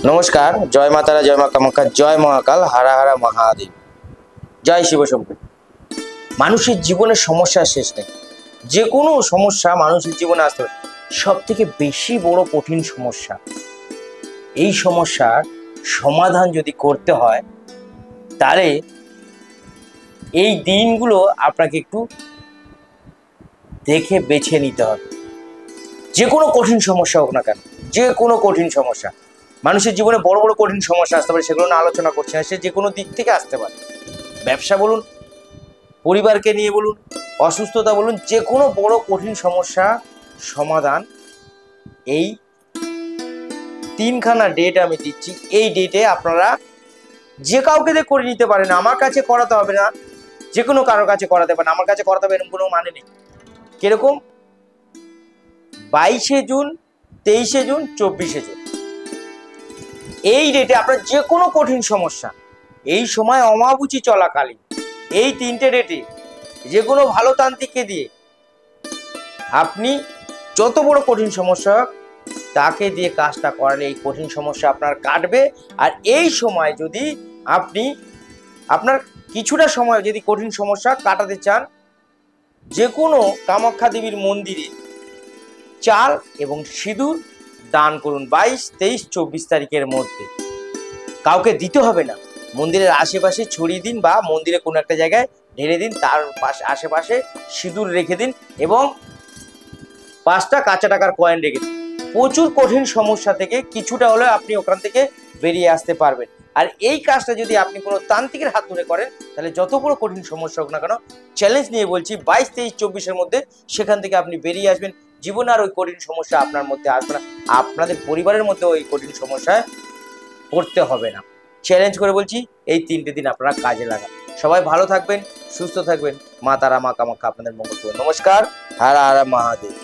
নমস্কার, জয় মা তারা, জয় মা কামাখ্যা, জয় মহাকাল, হারা হারা মহাদেব, জয় শিবশম্ভু। মানুষের জীবনের সমস্যার শেষ নেই। যে কোনো সমস্যা মানুষের জীবনে আসতে পারে। সব থেকে বেশি বড় কঠিন সমস্যা, এই সমস্যার সমাধান যদি করতে হয় তাহলে এই দিনগুলো আপনাকে একটু দেখে বেছে নিতে হবে। যে কোনো কঠিন সমস্যা হোক না কেন, যে কোনো কঠিন সমস্যা, মানুষের জীবনে বড় বড় কঠিন সমস্যা আসতে পারে, সেগুলো না আলোচনা করছে না, সে যে কোনো দিক থেকে আসতে পারে। ব্যবসা বলুন, পরিবারকে নিয়ে বলুন, অসুস্থতা বলুন, যে কোনো বড় কঠিন সমস্যা সমাধান এই তিনখানা ডেট আমি দিচ্ছি। এই ডেটে আপনারা যে কাউকে দিয়ে করে নিতে পারেন, আমার কাছে করাতে হবে না, যে কোনো কারোর কাছে করাতে পারেন, আমার কাছে করাতে হবে এরকম কোনো মানে নেই। কিরকম? 22শে জুন, 23শে জুন, 24শে জুন, এই ডেটে আপনার যে কোনো কঠিন সমস্যা, এই সময় অমাবুচি চলাকালীন এই তিনটে ডেটে যে কোনো ভালো তান্ত্রিককে দিয়ে আপনি যত বড় কঠিন সমস্যা তাকে দিয়ে কাজটা করালে এই কঠিন সমস্যা আপনার কাটবে। আর এই সময় যদি আপনি আপনার কিছুটা সময় যদি কঠিন সমস্যা কাটাতে চান, যে কোনো কামাখ্যা দেবীর মন্দিরে চাল এবং সিঁদুর দান করুন 22, 23, 24 তারিখের মধ্যে। কাউকে দিতে হবে না, মন্দিরের আশেপাশে ছড়িয়ে দিন বা মন্দিরে কোনো একটা জায়গায় ঢেলে দিন, তার আশেপাশে সিঁদুর রেখে দিন এবং 5টা কাঁচা টাকার কয়েন রেখে দিন। প্রচুর কঠিন সমস্যা থেকে কিছুটা হলেও আপনি ওখান থেকে বেরিয়ে আসতে পারবেন। আর এই কাজটা যদি আপনি কোনো তান্ত্রিকের হাত ধরে করেন তাহলে যত বড় কঠিন সমস্যা হোক না কেন, চ্যালেঞ্জ নিয়ে বলছি 22, 23, 24-এর মধ্যে সেখান থেকে আপনি বেরিয়ে আসবেন। জীবনে আর ওই কঠিন সমস্যা আপনার মধ্যে আসবে না, আপনাদের পরিবারের মধ্যে ওই কঠিন সমস্যায় পড়তে হবে না। চ্যালেঞ্জ করে বলছি, এই 3টে দিন আপনারা কাজে লাগান। সবাই ভালো থাকবেন, সুস্থ থাকবেন। মা তারা, মা কামাখ্যা আপনাদের মঙ্গল করুন। নমস্কার, হর হর মহাদেব।